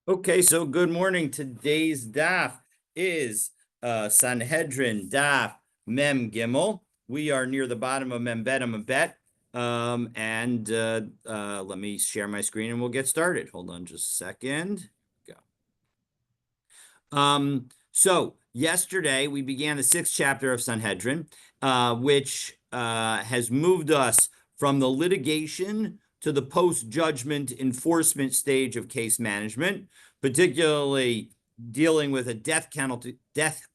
Okay, so good morning. Today's daf is Sanhedrin daf Mem Gimel. We are near the bottom of Mem Bet Bet. Let me share my screen and we'll get started. Hold on just a second. Go. So yesterday we began the 6th chapter of Sanhedrin, which has moved us from the litigation to the post-judgment enforcement stage of case management, particularly dealing with a death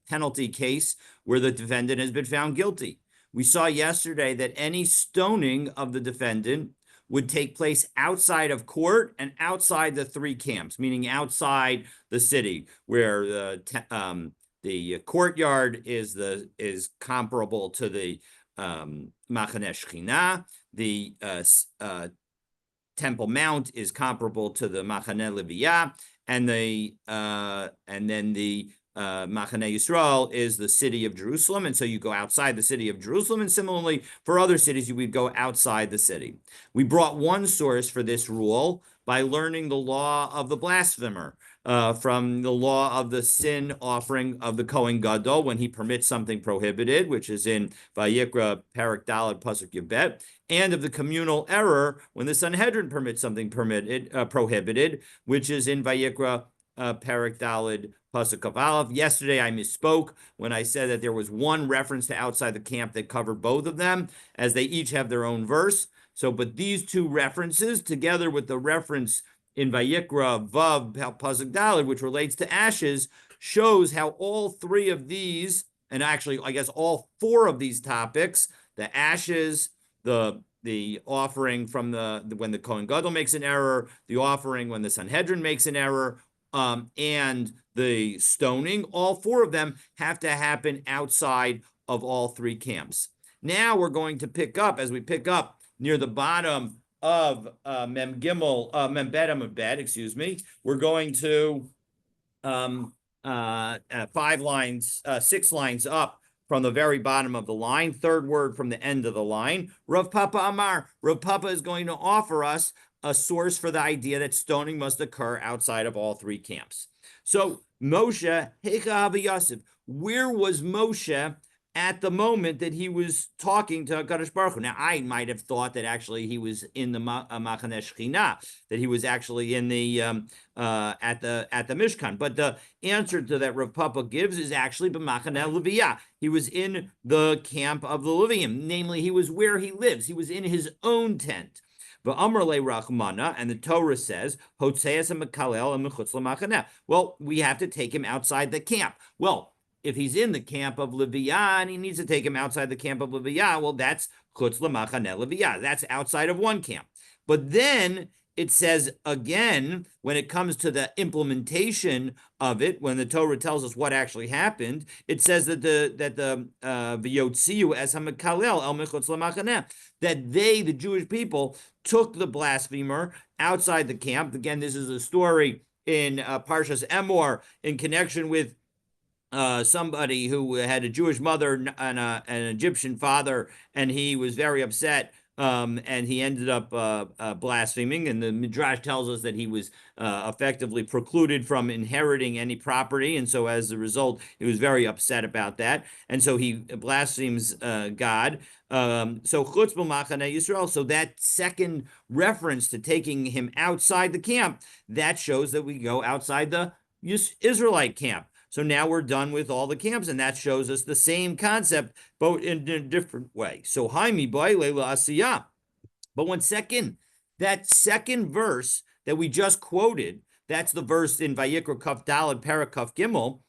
penalty case where the defendant has been found guilty. We saw yesterday that any stoning of the defendant would take place outside of court and outside the three camps, meaning outside the city, where the courtyard is comparable to the Machaneh Shechina. The Temple Mount is comparable to the Machaneh Leviah, and then the Machaneh Yisrael is the city of Jerusalem, and so you go outside the city of Jerusalem, and similarly for other cities, you would go outside the city. We brought one source for this rule by learning the law of the blasphemer from the law of the sin offering of the Kohen Gadol when he permits something prohibited, which is in Vayikra Parak Daled Pasuk Yibet, and of the communal error when the Sanhedrin permits something prohibited, which is in Vayikra Parak Daled Pasuk of Aleph. Yesterday I misspoke when I said that there was one reference to outside the camp that covered both of them, as they each have their own verse. So, but these two references, together with the reference in Vayikra Vav Pasuk Daled, which relates to ashes, shows how all three of these, and actually I guess all four of these topics, the ashes, the offering from when the Kohen Gadol makes an error, the offering when the Sanhedrin makes an error, and the stoning, all four of them have to happen outside of all three camps. Now we're going to pick up, as we pick up near the bottom of Mem Gimel, Mem Bet, excuse me, we're going to 6 lines up from the very bottom of the line, third word from the end of the line. Rav Papa Amar. Rav Papa is going to offer us a source for the idea that stoning must occur outside of all three camps. So Moshe, Hecha Yosef, where was Moshe at the moment that he was talking to HaKadosh Baruch Hu? Now, I might have thought that actually he was in the Machaneh Shechina, that he was actually in the at the Mishkan. But the answer to that Rav Papa gives is actually b'Machaneh Leviah. He was in the camp of the Leviim, namely, he was where he lives. He was in his own tent. Rachmana, and the Torah says, well, we have to take him outside the camp. Well, if he's in the camp of Leviah and he needs to take him outside the camp of Leviah, well, that's chutz l'machaneh Leviah. That's outside of one camp. But then it says again, when it comes to the implementation of it, when the Torah tells us what actually happened, it says that the v'yotziu es hamakalel el mechutz l'machaneh, that they, the Jewish people, took the blasphemer outside the camp. Again, this is a story in Parshas Emor in connection with somebody who had a Jewish mother and an Egyptian father, and he was very upset, and he ended up blaspheming. And the Midrash tells us that he was effectively precluded from inheriting any property, and so as a result, he was very upset about that, and so he blasphemes God. So chutz b'Machaneh Yisrael. So that second reference to taking him outside the camp, that shows that we go outside the Israelite camp. So now we're done with all the camps, and that shows us the same concept, but in a different way. So Haimi Ba'ile Asiyah. But that second verse that we just quoted, that's the verse in Vayikra Kaf Daled Parak Kaf Gimel.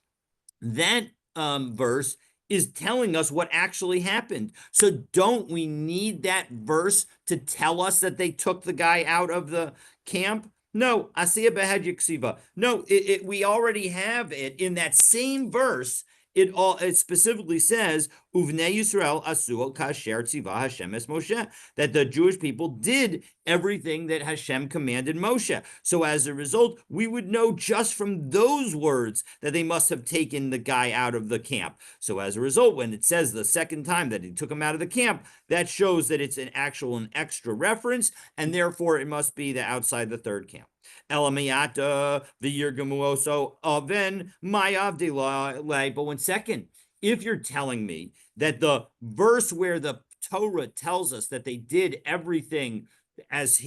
That verse is telling us what actually happened. So don't we need that verse to tell us that they took the guy out of the camp? No, Asiya Behad Yiksiva. No, we already have it in that same verse. It specifically says, Uvnei Yisrael asu kasher tziva Hashem es Moshe, that the Jewish people did everything that Hashem commanded Moshe. So as a result, we would know just from those words that they must have taken the guy out of the camp. So as a result, when it says the second time that he took him out of the camp, that shows that it's an extra reference, and therefore it must be the outside the third camp. Elamayata the Yirgamuoso Aven Mayavdila. But one second, if you're telling me that the verse where the Torah tells us that they did everything as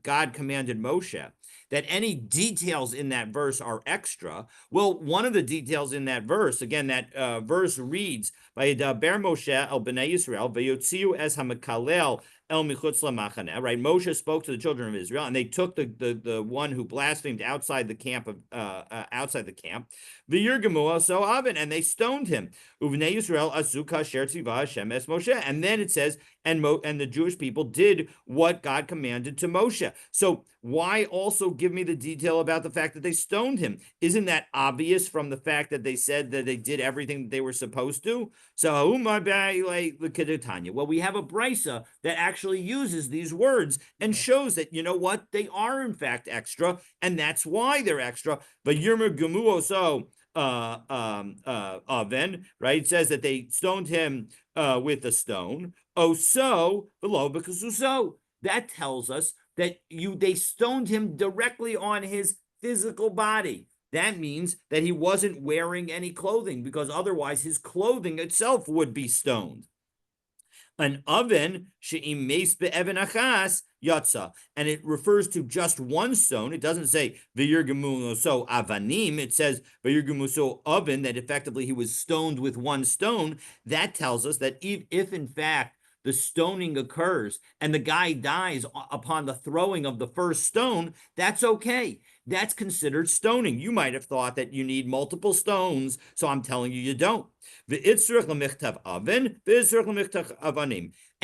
God commanded Moshe, that any details in that verse are extra. Well, one of the details in that verse, again, that verse reads, "Vayidaber Moshe el bnei Yisrael vayotziu es hamakalel el michutz lamachaneh." Right, Moshe spoke to the children of Israel, and they took the one who blasphemed outside the camp outside the camp. V'yirgemu so Avin, and they stoned him. Uvnei Yisrael asu kasher tziva Hashem es Moshe, and then it says, and the Jewish people did what God commanded to Moshe. So why also give me the detail about the fact that they stoned him? Isn't that obvious from the fact that they said that they did everything that they were supposed to? So, well, we have a brisa that actually uses these words and shows that, you know what, they are in fact extra, and that's why they're extra. But Yirmer Gemuo, so Aven, right? It says that they stoned him with a stone. Oh, so below because so that tells us that they stoned him directly on his physical body. That means that he wasn't wearing any clothing, because otherwise his clothing itself would be stoned. An oven she'imes be'even achas yatsa, and it refers to just one stone. It doesn't say v'yirgemu so avanim. It says v'yirgemu so oven, that effectively he was stoned with one stone. That tells us that if in fact the stoning occurs and the guy dies upon the throwing of the first stone, that's okay. That's considered stoning. You might have thought that you need multiple stones, so I'm telling you, you don't. And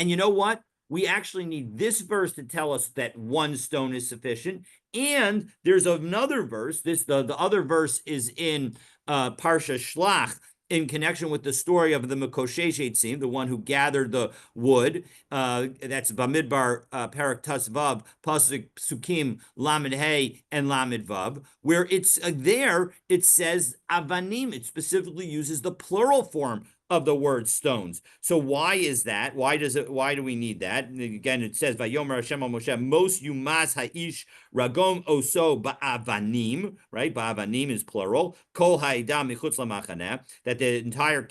you know what? We actually need this verse to tell us that one stone is sufficient. And there's another verse. The other verse is in Parsha Shlach, in connection with the story of the Mekoshesh Eitzim, the one who gathered the wood. That's Bamidbar Parak Tas Vav, Pasuk Sukim Lamed Hey and Lamed Vav, where it's there. It says Avanim. It specifically uses the plural form of the word stones. So why is that? Why do we need that? And again, it says Vayomer Hashem al Moshe Mos Yumas Haish Ragom Oso Ba'avanim, right? Ba'avanim is plural. Kol Ha'ida Michutz Lamachaneh, that the entire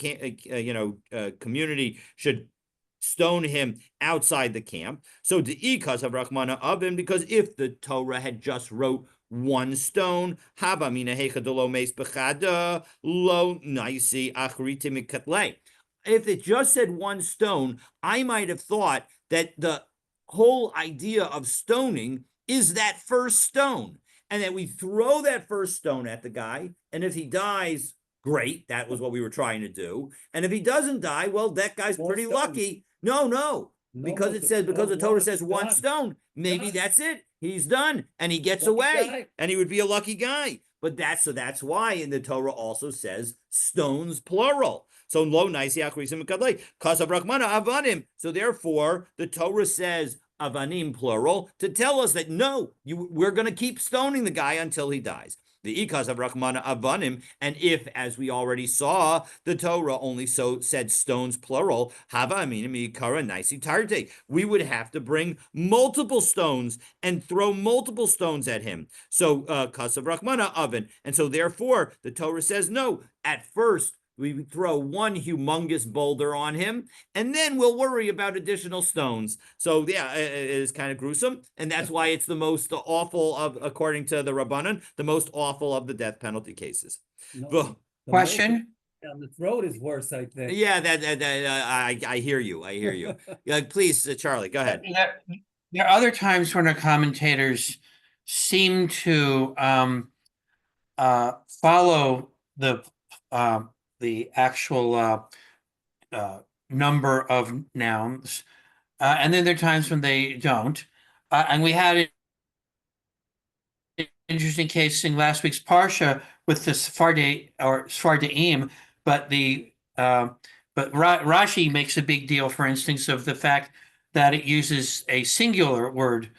community should stone him outside the camp. So de'ikas of Rachmana Avim, because if the Torah had just wrote one stone, haba mina hechadolo meis bechada lo naisi achriti mikatle. If it just said one stone, I might have thought that the whole idea of stoning is that first stone, and that we throw that first stone at the guy, and if he dies, great, that was what we were trying to do. And if he doesn't die, well, that guy's pretty lucky. No. Because the Torah says one stone, maybe that's it. He's done, and he gets away, and he would be a lucky guy. But that's why in the Torah also says stones plural. So lo naisi achrisim kadlei kasav rachmana avanim. So therefore, the Torah says avanim plural to tell us that no, we're going to keep stoning the guy until he dies. The ikas of Rachmana Avanim, and if, as we already saw, the Torah only said stones plural, Hava Aminim Ikara Naisi Tarte, we would have to bring multiple stones and throw multiple stones at him. So Kasav Rachmana Oven, and so therefore the Torah says no. At first, we throw one humongous boulder on him, and then we'll worry about additional stones. So yeah, it is kind of gruesome, and that's why it's the most awful of, according to the Rabbanan, the most awful of the death penalty cases. No, question? On the throat is worse, I think. Yeah, I hear you. Yeah, please, Charlie, go ahead. There are other times when our commentators seem to follow the actual number of nouns, and then there are times when they don't. And we had an interesting case in last week's Parsha with the Sephardi or Sephardim, but the But Rashi makes a big deal, for instance, of the fact that it uses a singular word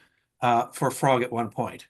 for frog at one point.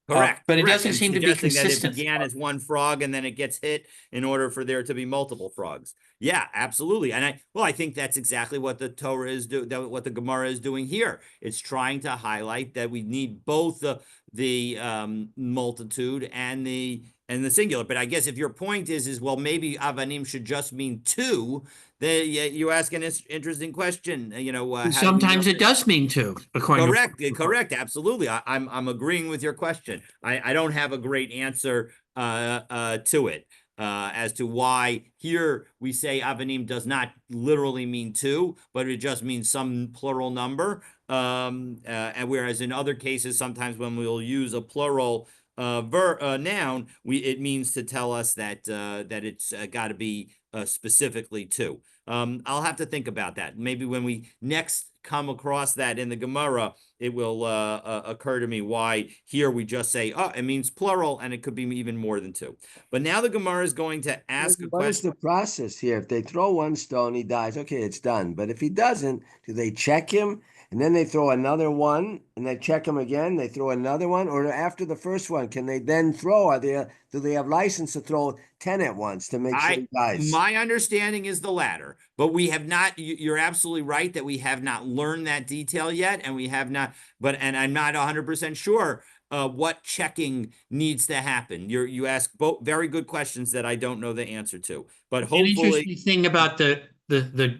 Correct. But it Correct. doesn't And seem to be suggesting that it consistent. began as one frog and then it gets hit in order for there to be multiple frogs. Yeah, absolutely. And I think that's exactly what the Torah is doing, what the Gemara is doing here. It's trying to highlight that we need both the multitude and the singular. But I guess if your point is well, maybe avanim should just mean two. You ask an interesting question. How do we know? Sometimes it does mean two, according to. Correct. Absolutely. I'm agreeing with your question. I don't have a great answer to it as to why here we say avanim does not literally mean two, but it just means some plural number. And whereas in other cases, sometimes when we'll use a plural noun, it means to tell us that it's got to be specifically two. I'll have to think about that. Maybe when we next come across that in the Gemara, it will occur to me why here we just say, oh, it means plural, and it could be even more than two. But now the Gemara is going to ask a What is question. the process here? If they throw one stone, he dies. Okay, it's done. But if he doesn't, do they check him? And then they throw another one, and they check him again. They throw another one, or after the first one, can they then throw? Do they have license to throw 10 at once to make sure he dies? My understanding is the latter, but we have not. You're absolutely right that we have not learned that detail yet, and we have not. And I'm not 100% sure what checking needs to happen. You ask both very good questions that I don't know the answer to, but An hopefully. interesting thing about the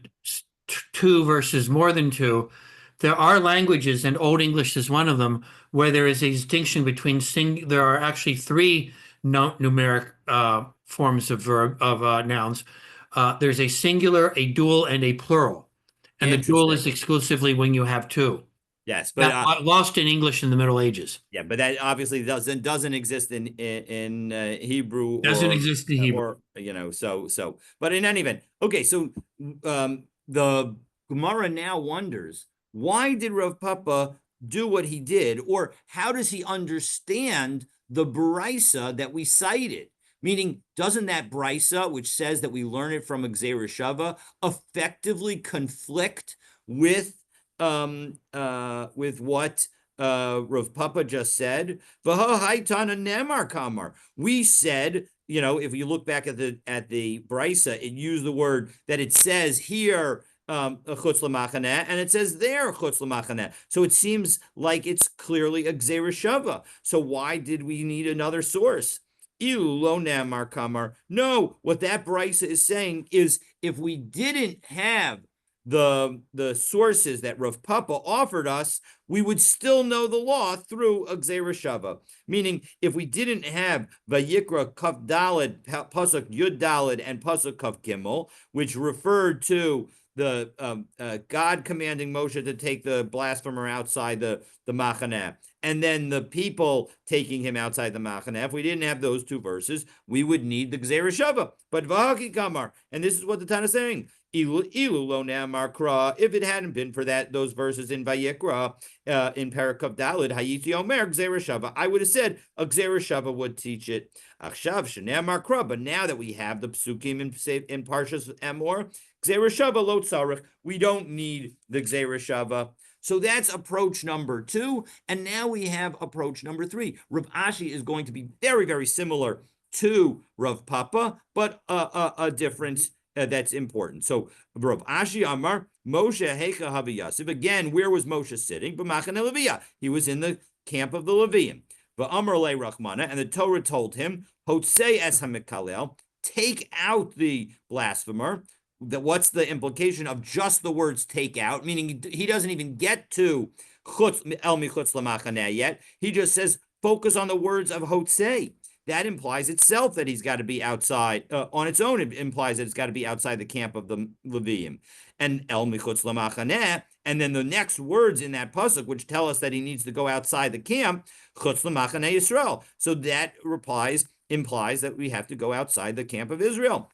two versus more than two, there are languages, and Old English is one of them, where there is a distinction between there are actually three numeric forms of nouns. There's a singular, a dual, and a plural. And the dual is exclusively when you have two. Yes, but that lost in English in the Middle Ages. Yeah, but that obviously doesn't exist in Hebrew. Doesn't exist in Hebrew. So. But in any event, okay. So the Gemara now wonders, why did Rav Papa do what he did, or how does he understand the brisa that we cited? Meaning, doesn't that brisa, which says that we learn it from Gzeira Shava, effectively conflict with what Rav Papa just said? We said, if you look back at the brisa, it used the word that it says here, chutz l'machaneh, and it says there chutz l'machaneh. So it seems like it's clearly a Gzeira Shava. So why did we need another source? Ilu lo ne'amar kamar. No, what that brisa is saying is, if we didn't have the sources that Rav Papa offered us, we would still know the law through a Gzeira Shava. Meaning, if we didn't have Vayikra Kaf Daled, Pasuk Yud Daled, and Pasuk Kaf Gimel, which referred to the God commanding Moshe to take the blasphemer outside the Machaneh, and then the people taking him outside the Machaneh. If we didn't have those two verses, we would need the Gzeira Shava. But Vahaki Kamar, and this is what the Tana is saying. Ilu lo ne'amar kra. If it hadn't been for those verses in Vayikra, in Parakov Dalid, Hayiti Omer Gzeira Shava, I would have said a Gzeira Shava would teach it. Achshav shene'amar kra. But now that we have the psukim in Parshas Emor, Gzeira Shava lo tzarich, we don't need the Gzeira Shava. So that's approach number 2, and now we have approach number 3. Rav Ashi is going to be very, very similar to Rav Papa, but a difference that's important. So Rav Ashi Amar Moshe Hecha Havi Yasif. Again, where was Moshe sitting? B'machane Leviah. He was in the camp of the Leviim. V'Amar Le Rachmana, and the Torah told him, Hotzei es hamikalel, take out the blasphemer. What's the implication of just the words take out? Meaning he doesn't even get to chutz el michutz lamachaneh yet. He just says focus on the words of hotzei. That implies itself that he's got to be outside. On its own, it implies that it's got to be outside the camp of the Leviim. And el michutz lamachaneh, and then the next words in that pasuk, which tell us that he needs to go outside the camp, chutz lamachaneh Yisrael. So that implies that we have to go outside the camp of Israel.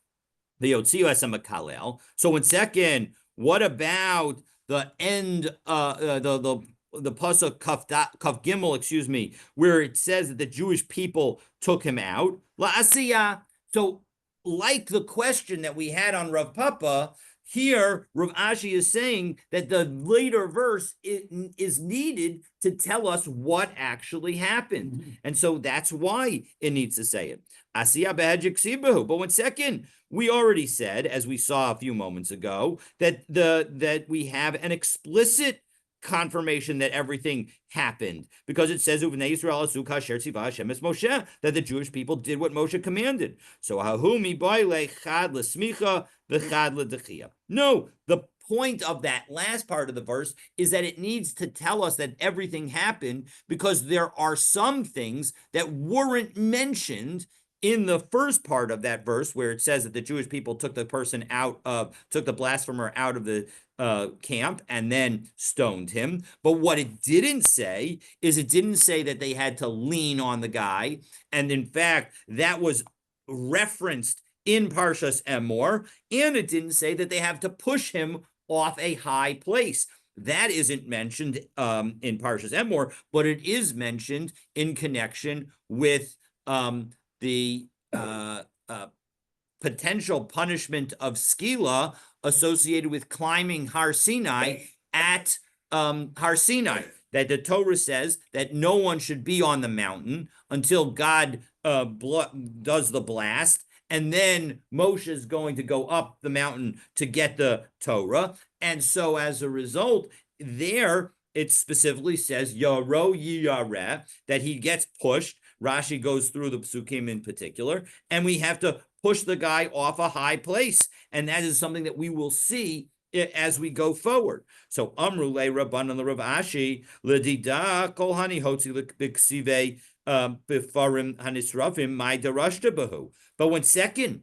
The Yotziu Esamakalel. So in second, what about the end, the pasuk Kaf Gimel, where it says that the Jewish people took him out? La Asiya. So like the question that we had on Rav Papa, here Rav Ashi is saying that the later verse is needed to tell us what actually happened. And so that's why it needs to say it. But one second, we already said, as we saw a few moments ago, that we have an explicit confirmation that everything happened, because it says that the Jewish people did what Moshe commanded. So no, the point of that last part of the verse is that it needs to tell us that everything happened, because there are some things that weren't mentioned in the first part of that verse, where it says that the Jewish people took the blasphemer out of the camp and then stoned him. But what it didn't say is, it didn't say that they had to lean on the guy. And in fact, that was referenced in Parshas Emor, and it didn't say that they have to push him off a high place. That isn't mentioned in Parshas Emor, but it is mentioned in connection with the potential punishment of skila associated with climbing Har Sinai at Har Sinai. That the Torah says that no one should be on the mountain until God does the blast, and then Moshe is going to go up the mountain to get the Torah. And so as a result, there it specifically says Yaro Yiyareh, that he gets pushed. Rashi goes through the psukim in particular, and we have to push the guy off a high place. And that is something that we will see as we go forward. So Amru le Rabbanan le Rav Ashi ledida kol hani hotzi l'ksive befarim hanisrafim my darashta bahu. But one second,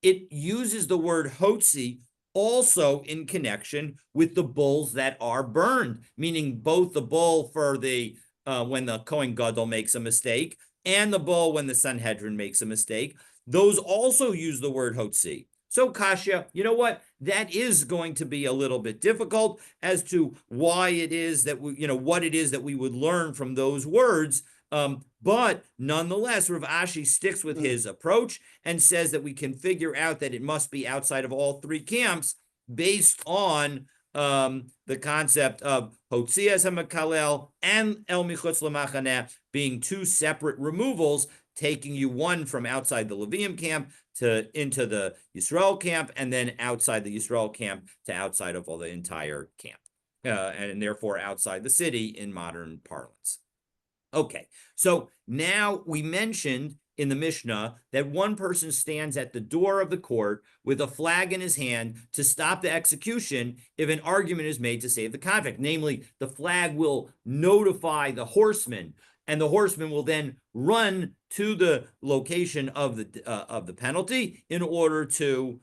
it uses the word hotzi also in connection with the bulls that are burned, meaning both the bull for the when the Kohen Gadol makes a mistake, and the bull when the Sanhedrin makes a mistake. Those also use the word hotzi. So Kasha, you know what? That is going to be a little bit difficult as to why it is that what it is that we would learn from those words. But nonetheless, Rav Ashi sticks with his approach and says that we can figure out that it must be outside of all three camps based on the concept of Hotzias HaMakalel and El Michutz L'Machaneh being two separate removals, taking you one from outside the Levium camp to into the Yisrael camp, and then outside the Yisrael camp to outside of all the entire camp, and therefore outside the city in modern parlance. Okay, so now we mentioned in the Mishnah that one person stands at the door of the court with a flag in his hand to stop the execution if an argument is made to save the convict. Namely, the flag will notify the horseman, and the horseman will then run to the location of the penalty in order to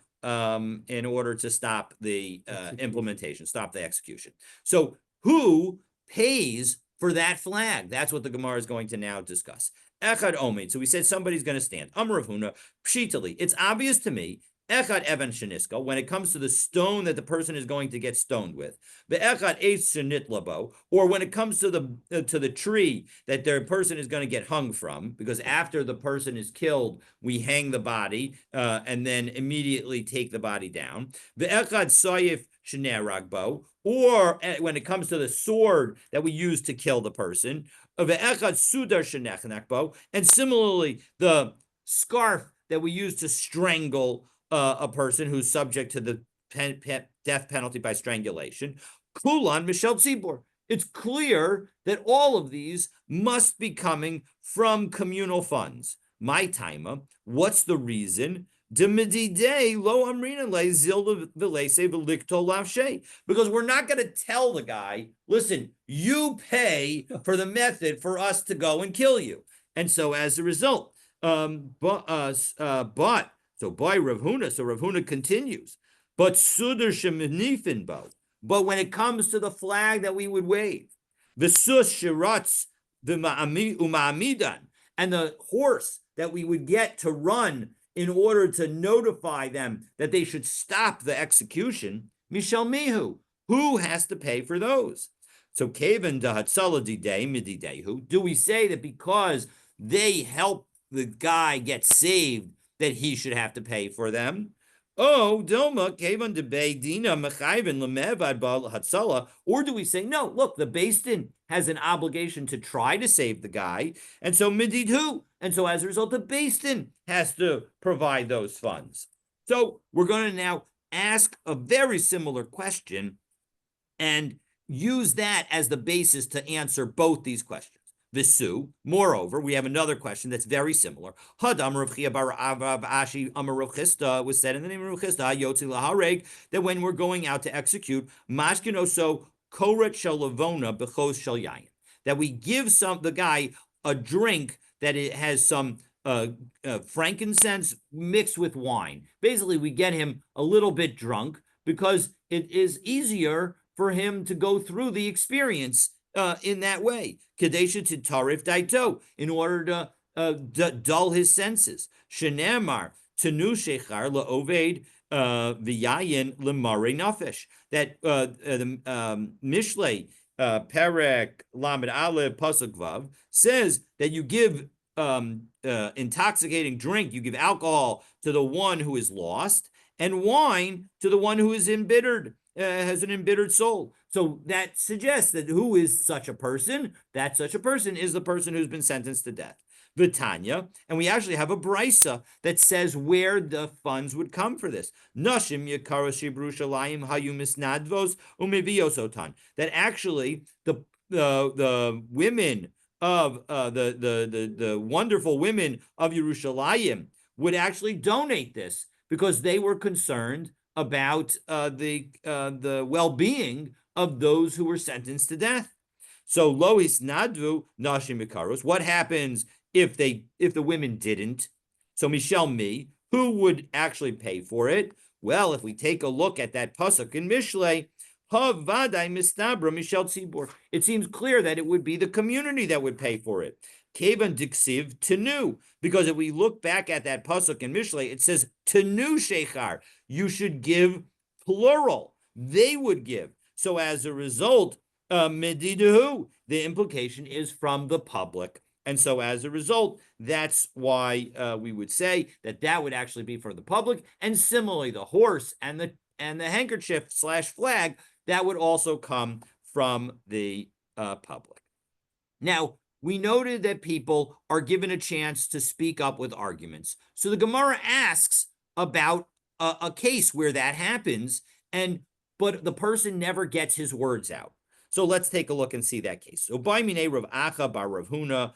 stop the implementation, stop the execution. So who pays for that flag? That's what the Gemara is going to now discuss. Echad Omed. So we said somebody's going to stand. Amar Rav Huna, Pshitali. It's obvious to me, Echad Evan Sheniska, when it comes to the stone that the person is going to get stoned with. The Echad Eitz Shenitlabo, or when it comes to the tree that the person is going to get hung from, because after the person is killed, we hang the body and then immediately take the body down. The Echad Sayif Sheneragbo, or when it comes to the sword that we use to kill the person, and similarly the scarf that we use to strangle a person who's subject to the death penalty by strangulation. Kulan Michel Tzibor. It's clear that all of these must be coming from communal funds. My timer, what's the reason? Because we're not going to tell the guy, listen, you pay for the method for us to go and kill you. And so as a result, so by Rav Huna, so Rav Huna continues, but when it comes to the flag that we would wave, the sus shiratz the uma'amidan, and the horse that we would get to run in order to notify them that they should stop the execution, Mishal Mihu, who has to pay for those? So Kavan Dahatsala Didei Mididehu, do we say that because they help the guy get saved that he should have to pay for them? Oh, Dilma, Kavan de Dina, Mechayvin, Lemevad, Bal Hatsala, or do we say, no, look, the Beis Din has an obligation to try to save the guy, and so Mididhu, and so as a result, the Beis Din has to provide those funds. So we're going to now ask a very similar question and use that as the basis to answer both these questions. Visu. Moreover, we have another question that's very similar. Hadam Rav Chia bar Ashi Amar Rav Chisda was said in the name of Rav Chisda Yotzi lahareg that when we're going out to execute mashkinoso koret shel lavona bechos shel yayin, that we give the guy a drink that it has some frankincense mixed with wine. Basically, we get him a little bit drunk because it is easier for him to go through the experience in that way. Kadesha to tarif daito, in order to dull his senses. Shenemar tenu shechar laoved v'yayin lemare nafesh. That the Mishlei Perek Lamed Aleph Pasuk Vav says that you give intoxicating drink, you give alcohol to the one who is lost, and wine to the one who is embittered, has an embittered soul. So that suggests that who is such a person? That such a person is the person who's been sentenced to death. Vitanya, and we actually have a brisa that says where the funds would come for this. Nashim yakara shibrushalayim hayumis nadvos umeviosotan. That actually the women of the wonderful women of Yerushalayim would actually donate this because they were concerned about the well-being of those who were sentenced to death. So lois nadvu nashim ikaros. What happens if the women didn't? So Michel me, who would actually pay for it? Well, if we take a look at that pasuk in Mishlei, havadai mistabra Michel tzibur, it seems clear that it would be the community that would pay for it. Kevan diksiv tenu, because if we look back at that pasuk in Mishlei, it says tenu shechar. You should give plural. They would give. So as a result, medidahu, the implication is from the public. And so as a result, that's why we would say that would actually be for the public. And similarly, the horse and the handkerchief / flag, that would also come from the public. Now, we noted that people are given a chance to speak up with arguments. So the Gemara asks about a case where that happens, but the person never gets his words out. So let's take a look and see that case. So by Mine Rav Acha bar Huna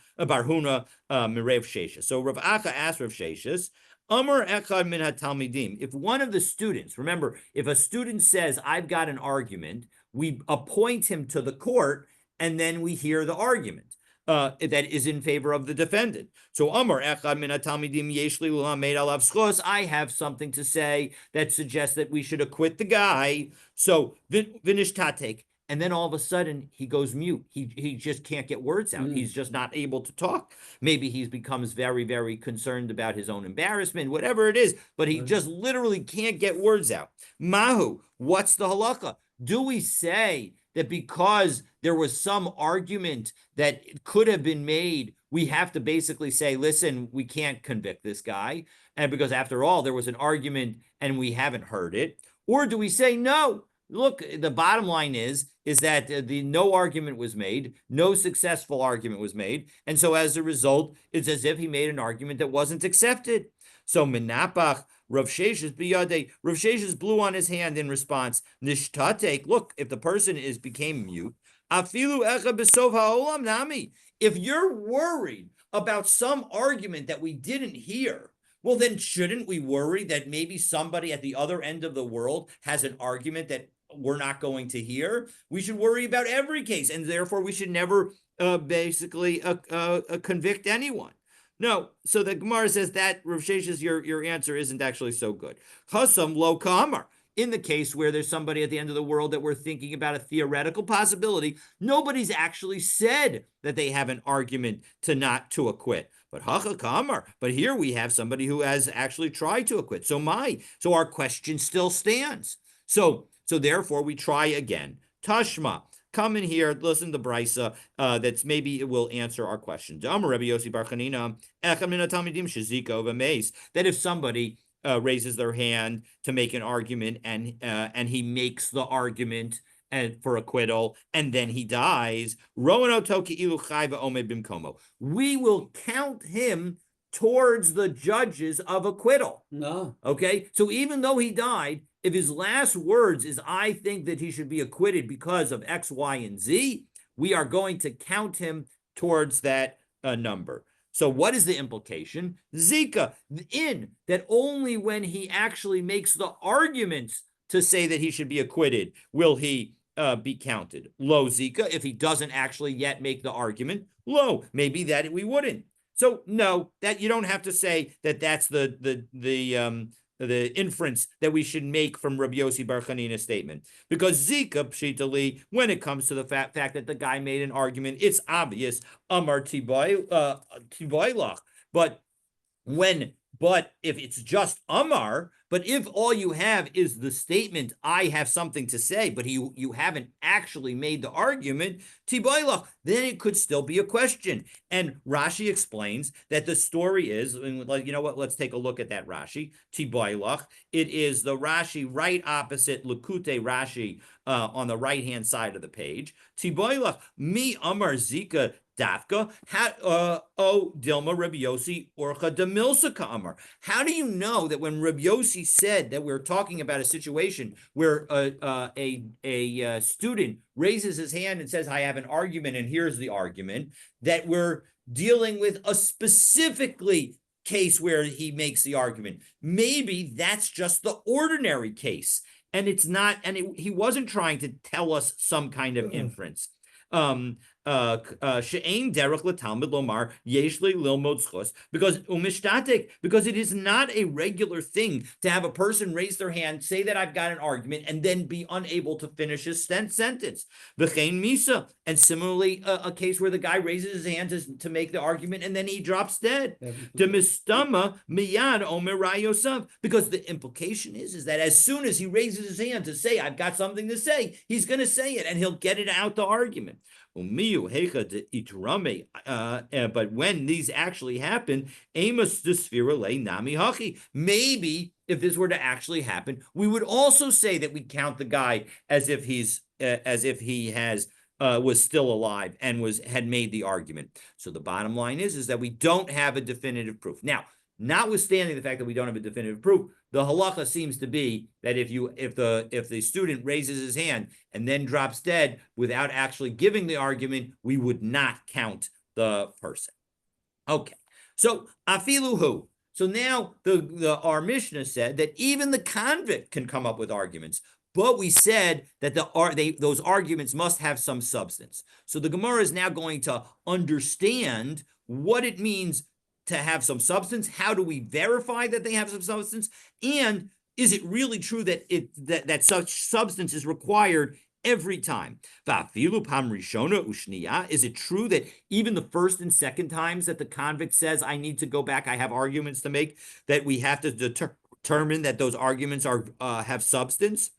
Mirev Sheshes. So Rav Acha asked Rav Sheshes, Amar Echad min haTalmidim. If one of the students, remember, if a student says, I've got an argument, we appoint him to the court, and then we hear the argument that is in favor of the defendant. So Amar Echad min haTalmidim yeshli l'lamed alav schos. I have something to say that suggests that we should acquit the guy. So vinish tatek. And then all of a sudden he goes mute. He just can't get words out. He's just not able to talk. Maybe he becomes very, very concerned about his own embarrassment, whatever it is, but he just literally can't get words out. Mahu, what's the halacha? Do we say that because there was some argument that could have been made, we have to basically say, listen, we can't convict this guy, and because after all, there was an argument and we haven't heard it? Or do we say, no, look, the bottom line is that no argument was made, no successful argument was made, and so as a result, it's as if he made an argument that wasn't accepted. So Menapach, Rav Sheshes biyadei, Rav Sheshes blew on his hand in response. Nishtatek, look, if the person became mute, afilu echa b'sov ha'olam nami. If you're worried about some argument that we didn't hear, well, then shouldn't we worry that maybe somebody at the other end of the world has an argument that we're not going to hear? We should worry about every case, and therefore we should never basically convict anyone. No, so the Gemara says that Rav Sheshes, your answer isn't actually so good. Chasam lo kamar. In the case where there's somebody at the end of the world that we're thinking about a theoretical possibility, nobody's actually said that they have an argument to acquit. But hacha kamar. But here we have somebody who has actually tried to acquit. So our question still stands. So therefore we try again. Tashma. Come in here, listen to Brisa, that's maybe it will answer our question. That if somebody raises their hand to make an argument, and he makes the argument and for acquittal, and then he dies, we will count him towards the judges of acquittal. No. Okay, so even though he died, if his last words is, I think that he should be acquitted because of X, Y, and Z, we are going to count him towards that number. So what is the implication? Zika, in that only when he actually makes the arguments to say that he should be acquitted will he be counted. Lo Zika, if he doesn't actually yet make the argument, lo, maybe that we wouldn't. So no, that you don't have to say that that's the inference that we should make from Rabbi Yossi Bar Chanina's statement, because Zika pshitali, when it comes to the fact that the guy made an argument, it's obvious Amar Tibaylach. But if it's just Amar, but if all you have is the statement, I have something to say, but you haven't actually made the argument, Tibaylach, then it could still be a question. And Rashi explains that the story is, you know what, let's take a look at that Rashi, Tibaylach. It is the Rashi right opposite Likutei Rashi on the right-hand side of the page. Tibaylach, mi Amar Zika Dafka, Dilma Rabbi Yossi Orcha Demilsaka Amar. How do you know that when Rabbi Yossi said that we're talking about a situation where a student raises his hand and says, I have an argument, and here's the argument, that we're dealing with a specifically case where he makes the argument? Maybe that's just the ordinary case, and it's not, and he wasn't trying to tell us some kind of inference. She'ein derech l'talmid lomar yesh li lilmod zchus, because umishtatek, because it is not a regular thing to have a person raise their hand, say that I've got an argument, and then be unable to finish his sentence. V'chein misa, and similarly a case where the guy raises his hand to make the argument and then he drops dead. Demistama miyad omer rayosav, because the implication is that as soon as he raises his hand to say I've got something to say, he's going to say it and he'll get it out the argument. But when these actually happen, maybe if this were to actually happen, we would also say that we count the guy as if he has was still alive and had made the argument. So the bottom line is that we don't have a definitive proof. Now, notwithstanding the fact that we don't have a definitive proof, the halacha seems to be that if the student raises his hand and then drops dead without actually giving the argument, we would not count the person. Okay, so afilu hu. So now our Mishnah said that even the convict can come up with arguments, but we said that those arguments must have some substance. So the Gemara is now going to understand what it means to have some substance. How do we verify that they have some substance? And is it really true that that such substance is required every time? Is it true that even the first and second times that the convict says, I need to go back, I have arguments to make, that we have to determine that those arguments are have substance?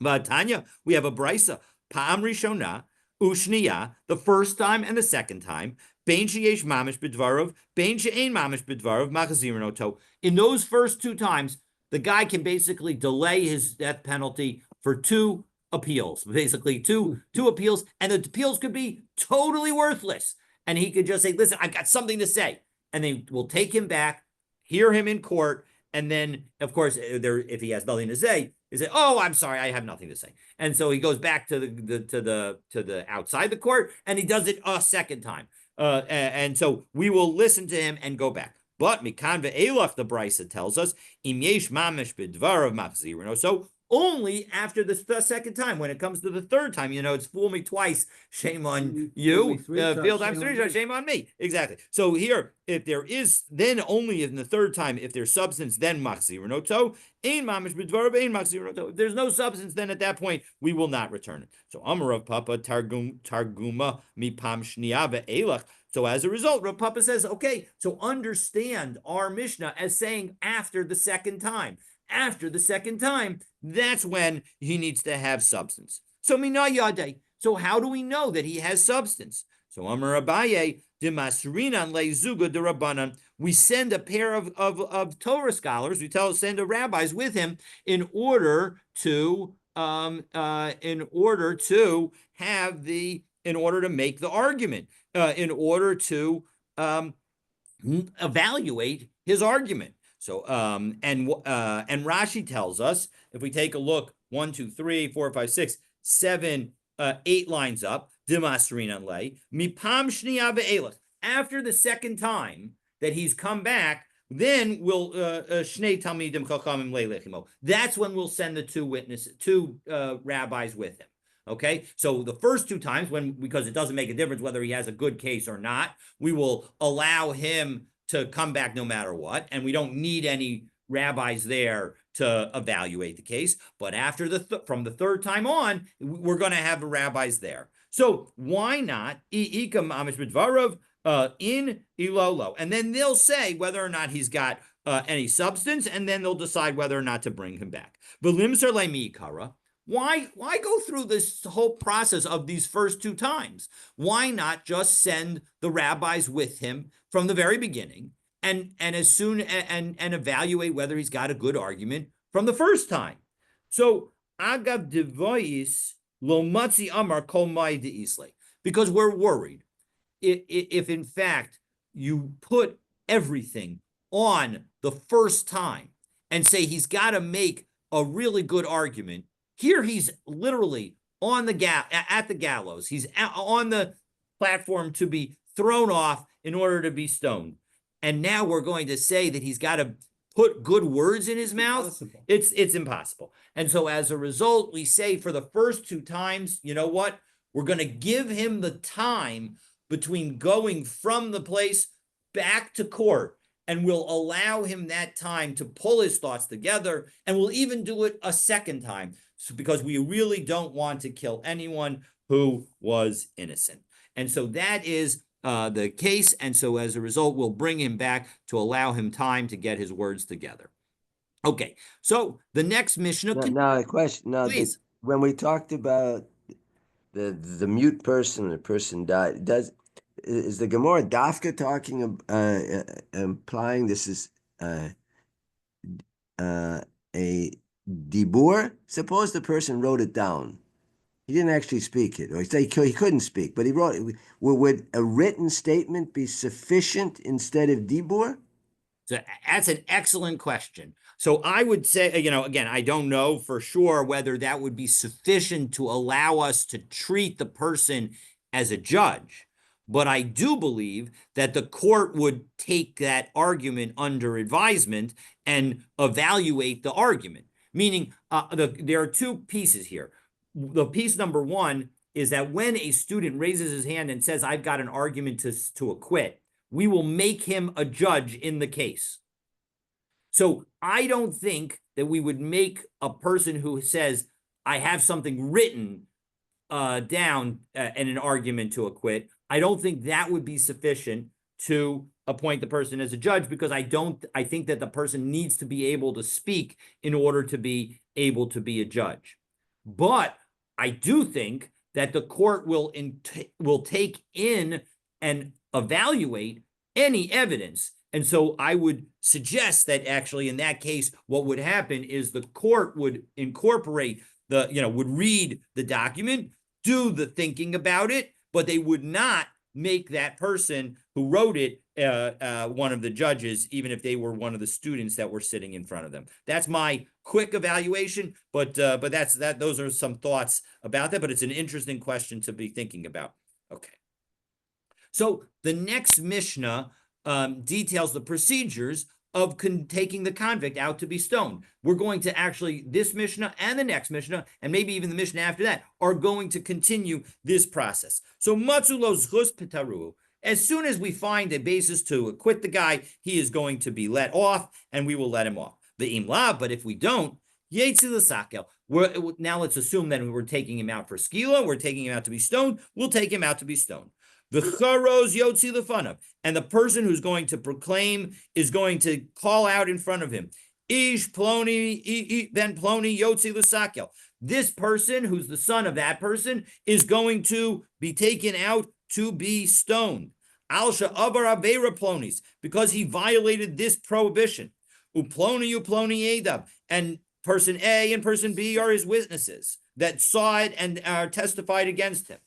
Tanya, we have a brisa, Pa'am Rishona, Ushniya, the first time and the second time, Bein sheyesh mamish b'dvarav, bein she'ein mamish b'dvarav, machazirin oto. In those first two times, the guy can basically delay his death penalty for two appeals, basically two appeals, and the appeals could be totally worthless. And he could just say, listen, I've got something to say. And they will take him back, hear him in court, and then, of course, if he has nothing to say, he say, "Oh, I'm sorry, I have nothing to say." And so he goes back to the outside the court, and he does it a second time. And so we will listen to him and go back. But mikan ve'elach, the brisa tells us, im yesh mamish b'dvarav machzirin. So only after the second time. When it comes to the third time, it's fool me twice, shame on you. Field times three, shame on me. Exactly. So here, if there is, then only in the third time, if there's substance, then machzirin oto. Ein mamish b'dvarav, ein machzirin oto. If there's no substance, then at that point we will not return it. So Amar Rav Papa targuma mipam shniya ve'elach. So as a result, Rav Papa says, okay, so understand our Mishnah as saying after the second time. After the second time, that's when he needs to have substance. So mina yadei. So how do we know that he has substance? So Amar Abaye, Dimasrinan lezuga derabanan. We send a pair of Torah scholars. Send a rabbis with him in order to make the argument, in order to evaluate his argument. So and Rashi tells us, if we take a look, 1, 2, 3, 4, 5, 6, 7, 8 lines up, Dimasrinan le mipam shniya ve'elach. After the second time that he's come back, then we'll shnei talmidim chachamim leilechimo. That's when we'll send the two rabbis with him. Okay, so the first 2 times, because it doesn't make a difference whether he has a good case or not, we will allow him to come back no matter what, and we don't need any rabbis there to evaluate the case. But after from the 3rd time on, we're going to have the rabbis there. So why not in ilolo? And then they'll say whether or not he's got any substance, and then they'll decide whether or not to bring him back. Why go through this whole process of these first 2 times? Why not just send the rabbis with him from the very beginning and evaluate whether he's got a good argument from the first time? So agav devois lo matzi amar kol mai deisle, because we're worried if in fact you put everything on the first time and say he's got to make a really good argument. Here he's literally on at the gallows. He's on the platform to be thrown off in order to be stoned. And now we're going to say that he's got to put good words in his mouth. It's impossible. And so as a result, we say for the first 2 times, you know what? We're going to give him the time between going from the place back to court, and we'll allow him that time to pull his thoughts together, and we'll even do it a second time, because we really don't want to kill anyone who was innocent. And so that is the case, and so as a result, we'll bring him back to allow him time to get his words together. Okay, so the next Mishnah. Now, a question. Now, please. When we talked about the mute person, the person died, is the Gemara Dafka talking, implying this is a dibur? Suppose the person wrote it down. He didn't actually speak it, or he couldn't speak, but he wrote it. Would a written statement be sufficient instead of dibur? So that's an excellent question. So I would say, again, I don't know for sure whether that would be sufficient to allow us to treat the person as a judge. But I do believe that the court would take that argument under advisement and evaluate the argument. Meaning, there are 2 pieces here. The piece number 1 is that when a student raises his hand and says, I've got an argument to acquit, we will make him a judge in the case. So I don't think that we would make a person who says, I have something written down in an argument to acquit. I don't think that would be sufficient to appoint the person as a judge, because I think that the person needs to be able to speak in order to be able to be a judge. But I do think that the court will take in and evaluate any evidence. And so I would suggest that actually in that case, what would happen is the court would incorporate would read the document, do the thinking about it, but they would not make that person who wrote it one of the judges, even if they were one of the students that were sitting in front of them. That's my quick evaluation, but those are some thoughts about that, but it's an interesting question to be thinking about. Okay. So the next Mishnah details the procedures of taking the convict out to be stoned. We're going to actually, this Mishnah and the next Mishnah, and maybe even the Mishnah after that, are going to continue this process. So matzu lo zchus pitaru. As soon as we find a basis to acquit the guy, he is going to be let off, and we will let him off. The imla, but if we don't, yetzi l'sakel. Now let's assume that we're taking him out for skila, we're taking him out to be stoned, we'll take him out to be stoned. The charos yotzi lefanav, and the person who's going to proclaim is going to call out in front of him. Ish ploni ben ploni yotzi l'sakel. This person, who's the son of that person, is going to be taken out to be stoned. Alsha avar avera plonis, because he violated this prohibition. Uploni edav, and person A and person B are his witnesses that saw it and are testified against him.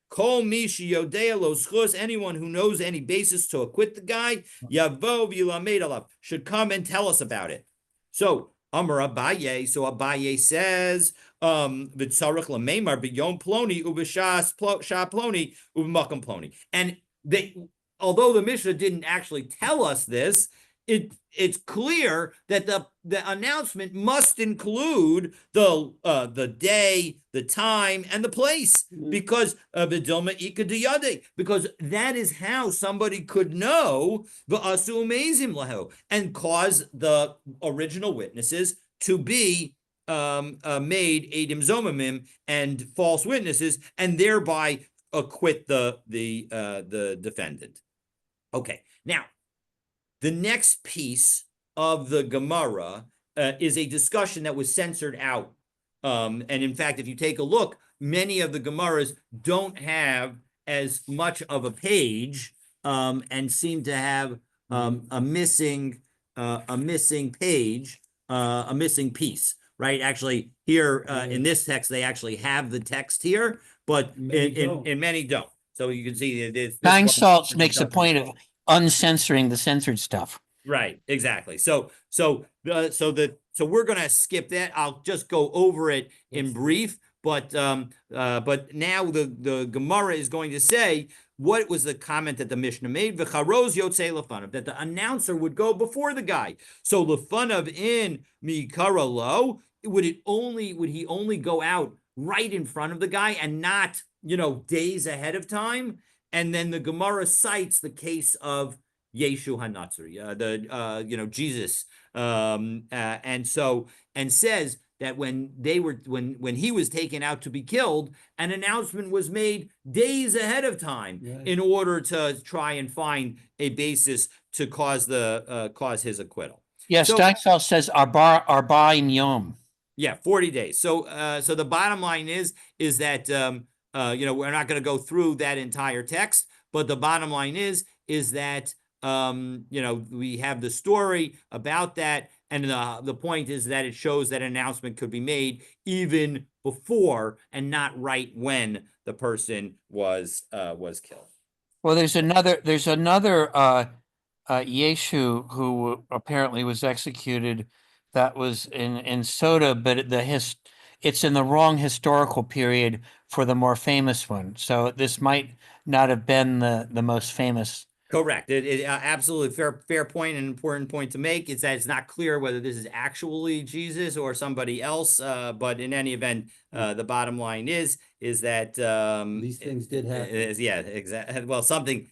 Kol mishi yodea lo schus, anyone who knows any basis to acquit the guy, yavo v'yilamed alav, should come and tell us about it. So Amar Abaye, so Abaye says, v'tzarich lamemar b'yom ploni u'b'shas sha ploni u'b'makam ploni. And they, although the Mishnah didn't actually tell us this, it's clear that the announcement must include the day, the time, and the place, because v'dilma ika diyade, because that is how somebody could know v'asu meizim lehu, and cause the original witnesses to be made edim zomimim and false witnesses, and thereby acquit the defendant. Okay, now the next piece of the Gemara is a discussion that was censored out. And in fact, if you take a look, many of the Gemaras don't have as much of a page and seem to have a missing page, a missing piece, right? Actually, here in this text, they actually have the text here, but in many don't. So you can see this Nine one Salts makes a doesn't. point of uncensoring the censored stuff. Right, exactly. So we're gonna skip that. I'll just go over it in brief, but now the Gemara is going to say what was the comment that the Mishnah made? V'charoz yotzei lefanav, that the announcer would go before the guy. So lefanav in mikara lo, would he only go out right in front of the guy and not, days ahead of time? And then the Gemara cites the case of Yeshu HaNatzri, Jesus, and says that when he was taken out to be killed, an announcement was made days ahead of time in order to try and find a basis to cause his acquittal. Yes, So, Steinfeld says arba in yom. Yeah, 40 days. So the bottom line is that we're not going to go through that entire text, but the bottom line is that we have the story about that, and the point is that it shows that an announcement could be made even before and not right when the person was killed. Well, there's another Yeshu who apparently was executed. That was in Soda, but it's in the wrong historical period for the more famous one. So this might not have been the most famous. Correct. It absolutely fair point, and important point to make is that it's not clear whether this is actually Jesus or somebody else. But in any event, the bottom line is that These things did happen. Yeah, exactly. Well, something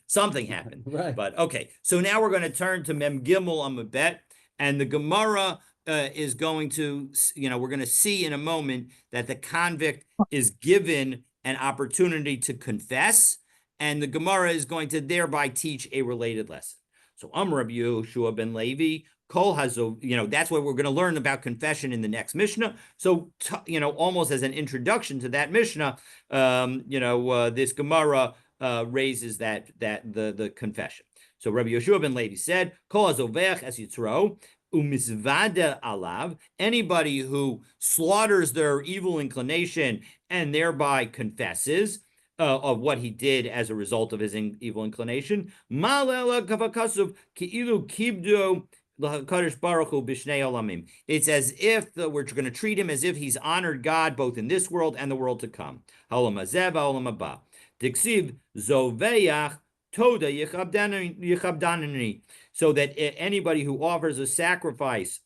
happened. Right. But okay, so now we're going to turn to Mem Gimel Amabet, and the Gemara is going to, we're going to see in a moment that the convict is given an opportunity to confess, and the Gemara is going to thereby teach a related lesson. So Rabbi Yehoshua ben Levi, Kol Hazo, that's what we're going to learn about confession in the next Mishnah. So, almost as an introduction to that Mishnah, this Gemara raises the confession. So Rabbi Yehoshua ben Levi said, Kol Hazovech as Yitzro, Umizvada alav, anybody who slaughters their evil inclination and thereby confesses of what he did as a result of his evil inclination. It's as if we're going to treat him as if he's honored God both in this world and the world to come. So that anybody who offers a sacrifice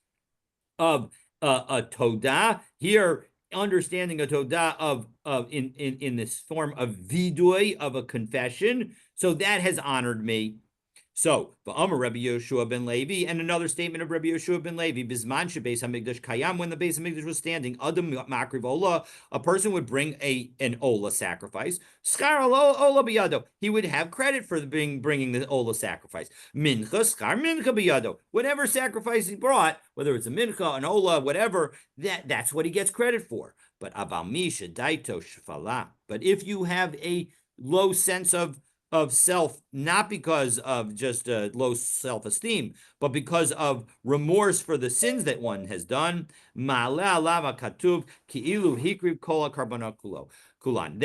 of a todah, here understanding a todah of in this form of vidui, of a confession, so that has honored me. So, Amar Rabbi Yehoshua ben Levi, and another statement of Rabbi Yehoshua ben Levi, Bisman shebeis hamikdash kayam, when the Beis Hamikdash was standing, Adam makriv ola, a person would bring an ola sacrifice. Schar ola biyado, he would have credit for bringing the ola sacrifice. Mincha schar mincha biyado, whatever sacrifice he brought, whether it's a mincha, an ola, whatever, that's what he gets credit for. But aval mi shedaito shefala, but if you have a low sense of of self, not because of just low self-esteem, but because of remorse for the sins that one has done. Then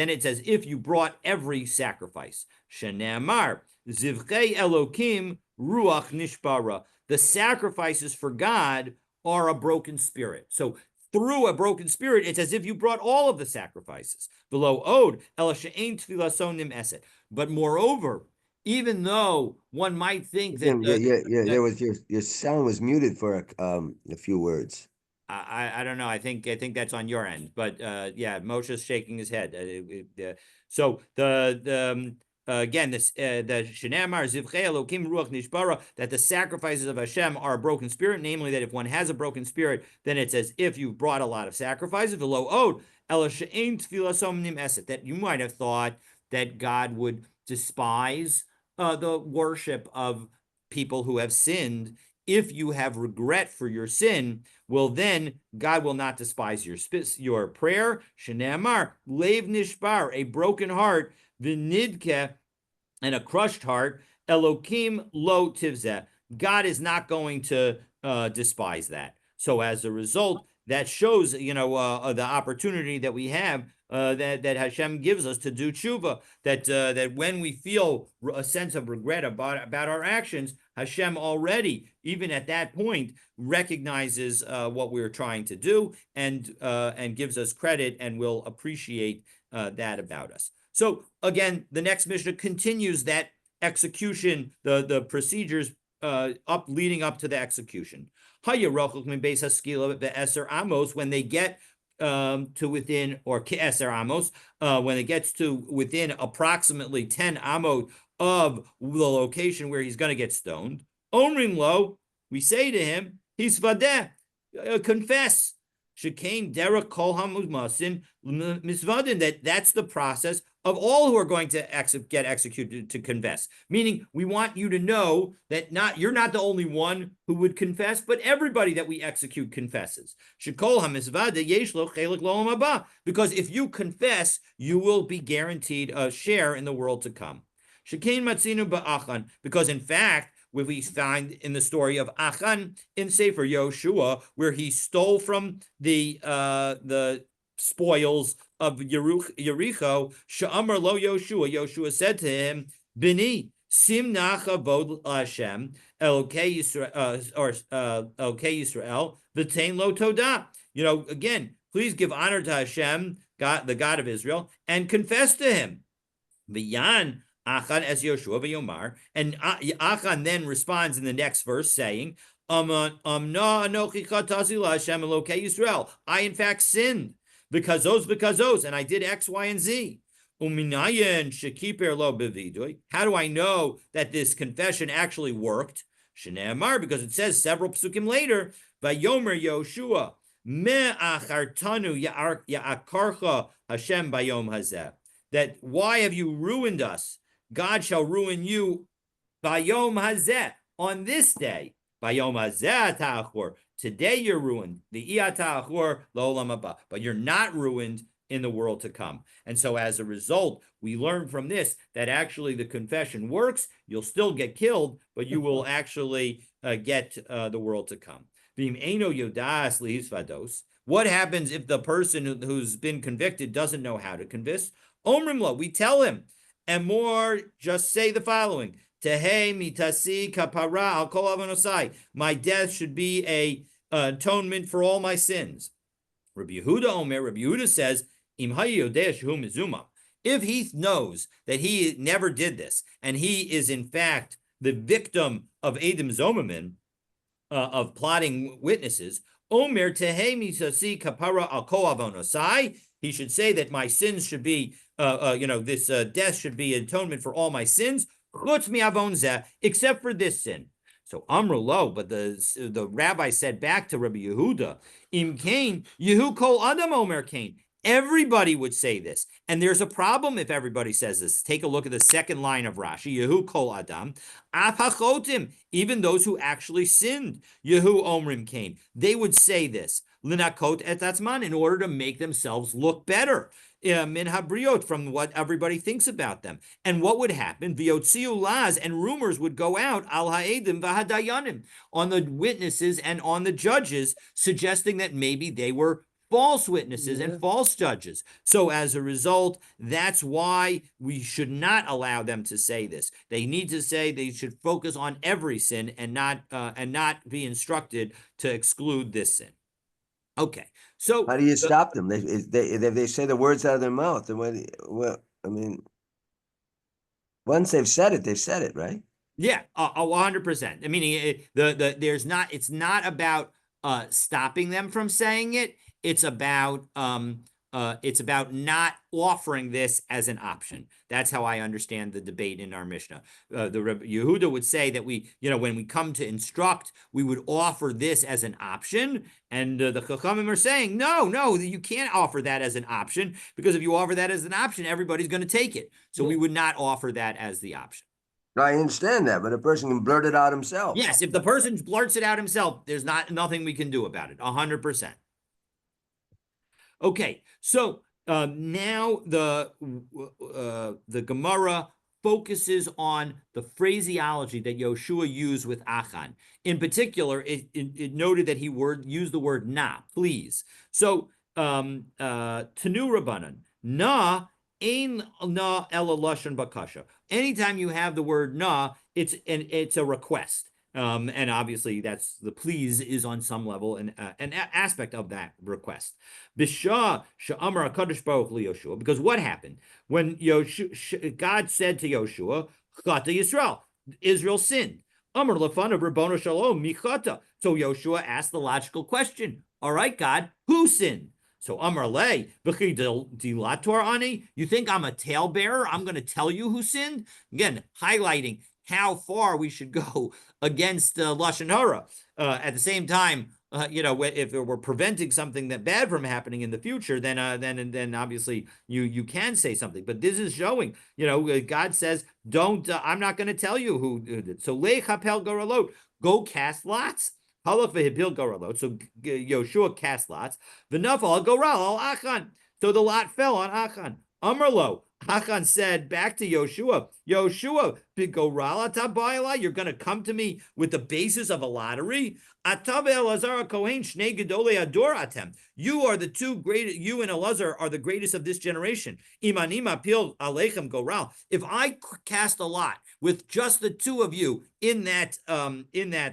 it's as if you brought every sacrifice. Shene'amar, zivchei Elokim ruach nishbara. The sacrifices for God are a broken spirit. So through a broken spirit, it's as if you brought all of the sacrifices. Below od, ela she'ein tfilasonim eset. But moreover, even though one might think that there was your sound was muted for a few words. I don't know. I think that's on your end, but yeah, Moshe's shaking his head. So again, this the Shenamar Zivchei Elokim Ruach Nishbara, that the sacrifices of Hashem are a broken spirit. Namely, that if one has a broken spirit, then it's as if you've brought a lot of sacrifices. V'lo od ela she'ein tfilasom nim eset, that you might have thought that God would despise the worship of people who have sinned. If you have regret for your sin, well, then God will not despise your prayer. Shene'amar leiv nishbar, a broken heart, v'nidke, and a crushed heart, Elokim lo tivzeh. God is not going to despise that. So as a result, that shows, the opportunity that we have, that Hashem gives us to do tshuva, that when we feel a sense of regret about our actions, Hashem already, even at that point, recognizes what we're trying to do and gives us credit and will appreciate that about us. So again, the next Mishnah continues that execution, the procedures leading up to the execution. When they get to within, or Ke'eser Amos, when it gets to within approximately 10 Amot of the location where he's going to get stoned, Omrim lo, we say to him, he's vadeh, confess. Shekain derech kol hamuzmasin misvadin, that's the process of all who are going to get executed, to confess. Meaning, we want you to know that you're not the only one who would confess, but everybody that we execute confesses. Shekol hamizvada yesh lo chelik l'olam haba, because if you confess, you will be guaranteed a share in the world to come. Shekain matzinu ba'achan, because in fact, we find in the story of Achan in Sefer Yoshua, where he stole from the spoils of Yericho. Sha'amar lo Yoshua. Yoshua said to him, "Bini simnach avod Hashem Elokei Yisrael v'tein lo todah." Again, please give honor to Hashem, God, the God of Israel, and confess to Him. V'yan Achan as Yoshua v'yomar, and Achan then responds in the next verse saying, I in fact sinned because those, and I did X, Y, and Z. How do I know that this confession actually worked? Because it says several psukim later, Vayomer Yoshua, me achartanu ya'akarcha Hashem bayom hazeh, that why have you ruined us? God shall ruin you bayom hazeh, on this day. Bayom hazeh ta'achor, today you're ruined. The ta'achor lo'olam haba, but you're not ruined in the world to come. And so as a result, we learn from this that actually the confession works. You'll still get killed, but you will actually get the world to come. What happens if the person who's been convicted doesn't know how to confess? Omrimlo, we tell him, and more, just say the following: Tehei mitasi kapara al kol avonosai. My death should be a atonement for all my sins. Rabbi Yehuda says, Im if he knows that he never did this, and he is in fact the victim of Edom Zomamin, of plotting witnesses, Omer tehei mitasi kapara al kol avonosai. He should say that my sins should be, this death should be atonement for all my sins, chutz mi'avon zeh, except for this sin. So Amru lo, but the rabbi said back to Rabbi Yehuda, Im kain Yehu kol adam omer kain. Everybody would say this, and there's a problem if everybody says this. Take a look at the second line of Rashi. Yehu kol adam, af hachotim, even those who actually sinned. Yehu omrim kain, they would say this. linakot et atzman, in order to make themselves look better. Min habriot, from what everybody thinks about them. And what would happen? V'yotziu laz, and rumors would go out al ha'edim v'hadayanim, on the witnesses and on the judges, suggesting that maybe they were false witnesses and false judges. So as a result, that's why we should not allow them to say this. They need to say, they should focus on every sin and not be instructed to exclude this sin. Okay, so How do you stop them? They say the words out of their mouth. And well, I mean, once they've said it, right? Yeah, 100%. I mean, it's not about stopping them from saying it. It's about not offering this as an option. That's how I understand the debate in our Mishnah. The Rebbe Yehuda would say that when we come to instruct, we would offer this as an option. And the Chachamim are saying, no, you can't offer that as an option, because if you offer that as an option, everybody's going to take it. So we would not offer that as the option. I understand that, but a person can blurt it out himself. Yes, if the person blurts it out himself, there's nothing we can do about it. 100%. Okay, so now the Gemara focuses on the phraseology that Yoshua used with Achan. In particular, it noted that he used the word na, please. So Tanu Rabbanan, na ein na ela lashon bakasha. Anytime you have the word na, it's a request. And obviously that's the please is on some level an aspect of that request. Bishah she'amar HaKadosh Baruch Yoshua, because what happened when God said to Yoshua, Chata Yisrael, Israel sinned. Amar lefanav Rabbono Shalom michata. So Yoshua asked the logical question, all right, God, who sinned? So Amar Le, dilator ani, you think I'm a talebearer? I'm going to tell you who sinned? Again, highlighting how far we should go against Lashon Hara. At the same time, if we're preventing something that bad from happening in the future, then obviously you can say something. But this is showing, God says, don't. I'm not going to tell you who did. So lechapel garalot, go cast lots. So Yoshua cast lots. V'nafal goral al Achan. So the lot fell on Achan. Amarlo. Achan said back to Yoshua, Yoshua, you're going to come to me with the basis of a lottery? You are the two great, you and Elazar are the greatest of this generation. If I cast a lot with just the two of you in that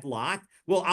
lot, well,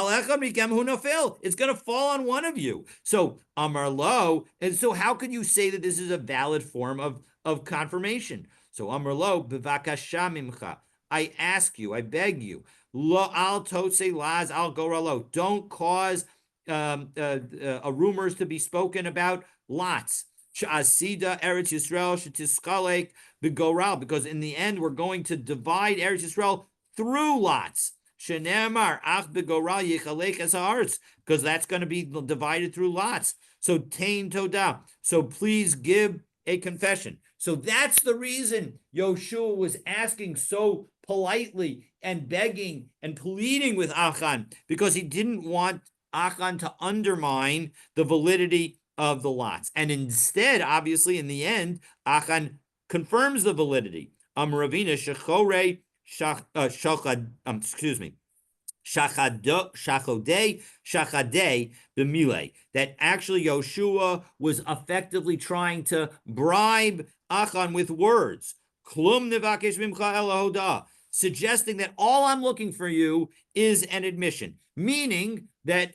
it's going to fall on one of you. So Amar Lo, and so how can you say that this is a valid form of confirmation? So Amar Lo, b'vakasha mimcha, I ask you, I beg you, lo al tose laz al goralo, don't cause rumors to be spoken about lots. Sha'asida Eretz Yisrael shetiskalek b'goral, because in the end we're going to divide Eretz Yisrael through lots. Shenemar ach begoral yichalek es haaretz, because that's going to be divided through lots. So tain todah. So please give a confession. So that's the reason Yoshua was asking so politely and begging and pleading with Achan, because he didn't want Achan to undermine the validity of the lots. And instead, obviously, in the end, Achan confirms the validity. Amravina shechore shachadei b'milei, that actually Yoshua was effectively trying to bribe Achan with words. Klum nevakesh mimcha elahoda, suggesting that all I'm looking for you is an admission, meaning that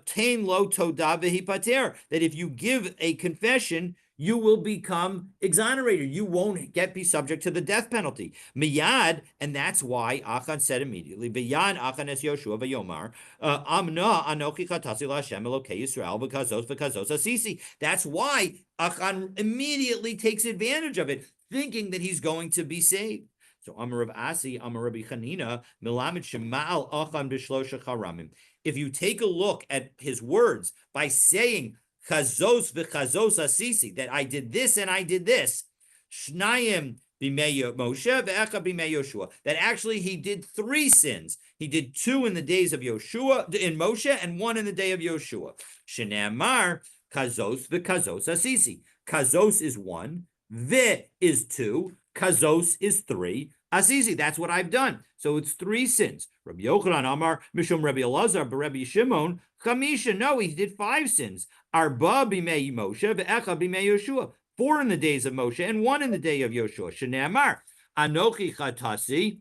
tain lo toda v'hipater, that if you give a confession, you will become exonerated. You won't be subject to the death penalty. Miyad, and that's why Achan said immediately, V'yad Achan es Yoshua v'yomar, Amna anochi chatasi l'Hashem Elokei Yisrael v'kazos asisi. That's why Achan immediately takes advantage of it, thinking that he's going to be saved. So Amar Rav Asi, Amar Rabbi Chanina, Milamid Shemal Achan b'shlosha charamim. If you take a look at his words by saying chazos v'chazos asisi, that I did this and I did this, shnayim b'mei Moshe ve'echa b'mei Yoshua. That actually he did 3 sins. He did 2 in the days of Yoshua, in Moshe, and 1 in the day of Yoshua. Shene'amar kazos v'kazos asisi. Kazos is 1, ve is 2, kazos is 3. Asisi, that's what I've done. So it's 3 sins. Rabbi Yochanan Amar Mishum Rabbi Elazar Rabbi Shimon Chamisha. No, he did 5 sins. Arba b'mei Moshe ve'echa b'mei Yoshua. 4 in the days of Moshe and 1 in the day of Yoshua. Shneamar Anochi Chatasi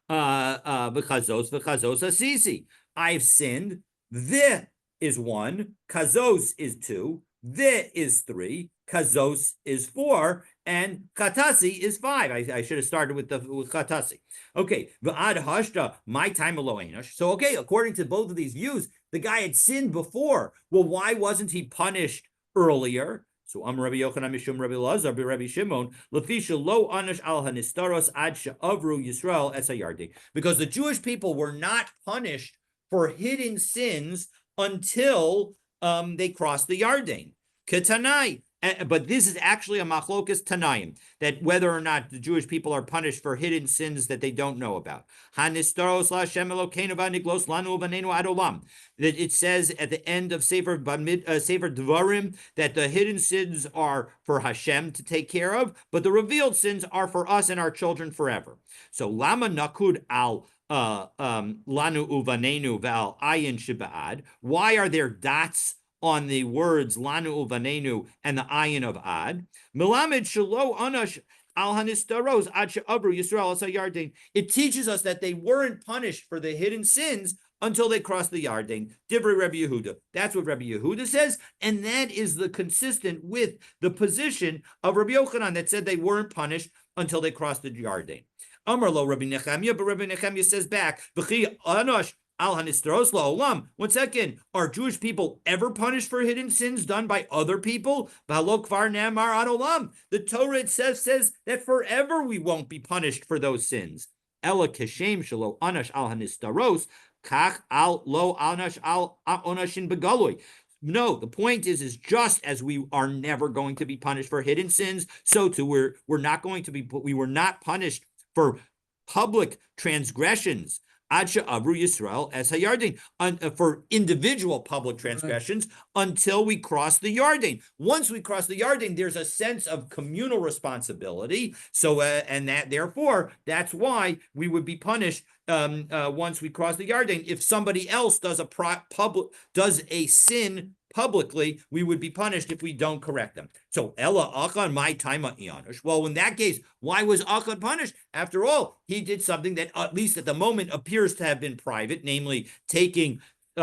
v'chazos v'chazos asisi. I've sinned. The is 1. Kazos is 2. The is 3. Kazos is 4. And Chatasi is 5. I should have started with Chatasi. Okay. V'ad hashta, my time aloenash. So, okay, according to both of these views, the guy had sinned before. Well, why wasn't he punished earlier? So Rabbi Yochanan Mishum Rabbi Elazar Rabbi Shimon Lefisha lo anish al hanistaros ad she'avru Yisrael es hayardi. Because the Jewish people were not punished for hidden sins until they crossed the Yarden. Ketanai. But this is actually a machlokas tanaim, that whether or not the Jewish people are punished for hidden sins that they don't know about. Hanistaros la'Hashem Elokeinu v'niglos lanu v'neinu ad olam. That it says at the end of Sefer Dvarim that the hidden sins are for Hashem to take care of, but the revealed sins are for us and our children forever. So lama nakud al lanu uvanenu val ayin shiba'ad. Why are there dots on the words lanu uvanenu and the ayin of ad? Melamed shelo anash al hanistaros ad she'avru Yisrael es hayarden. It teaches us that they weren't punished for the hidden sins until they crossed the Yarden. Divrei Rabbi Yehuda. That's what Rabbi Yehuda says, and that is the consistent with the position of Rabbi Yochanan that said they weren't punished until they crossed the Yarden. Amar lo Rabbi Nechemia, but Rabbi Nechemia says back, V'chi anash al hanistaros la'olam. 1 second, are Jewish people ever punished for hidden sins done by other people? V'halo kvar ne'amar ad olam. The Torah itself says that forever we won't be punished for those sins. Ela kashem shelo anash al hanistaros kach al lo anash al onashin begalui. No, the point is just as we are never going to be punished for hidden sins, so too we were not punished for public transgressions. Ad she'avru Yisrael es hayarden, for individual public transgressions until we cross the Yarden. Once we cross the Yarden, there's a sense of communal responsibility. So, and that therefore, that's why we would be punished once we cross the Yarden. If somebody else does a sin publicly, we would be punished if we don't correct them. So Ella Achan my time Ianush. Well, in that case, why was Achan punished? After all, he did something that at least at the moment appears to have been private, namely taking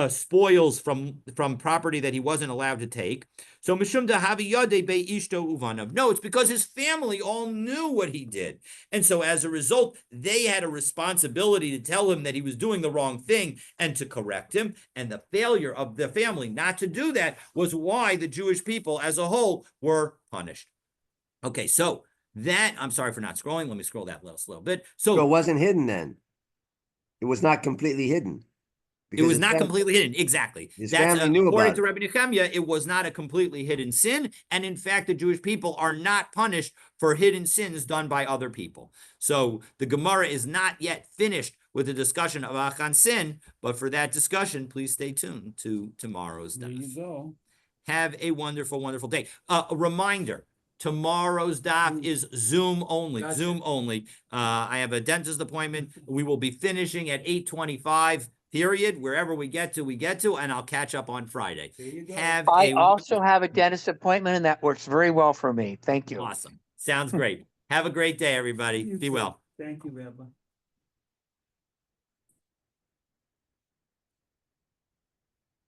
spoils from property that he wasn't allowed to take. So Mishum Dahavi Yade Be Ishto Uvanav. No, it's because his family all knew what he did. And so as a result, they had a responsibility to tell him that he was doing the wrong thing and to correct him. And the failure of the family not to do that was why the Jewish people as a whole were punished. Okay, so that, I'm sorry for not scrolling. Let me scroll that little bit. So it wasn't hidden then. It was not completely hidden. It was not completely hidden. Exactly. His That's family knew according about to Rabbi Nechemia, it was not a completely hidden sin. And in fact, the Jewish people are not punished for hidden sins done by other people. So the Gemara is not yet finished with the discussion of Achan sin, but for that discussion, please stay tuned to tomorrow's There daf. you go. Have a wonderful, wonderful day. A reminder. Tomorrow's daf is Zoom only. Gotcha. Zoom only. I have a dentist appointment. We will be finishing at 8:25. Period. Wherever we get to, and I'll catch up on Friday. There you go. I also have a dentist appointment and that works very well for me. Thank you. Awesome. Sounds great. Have a great day, everybody. You Be too. well. Thank you, Rabbi.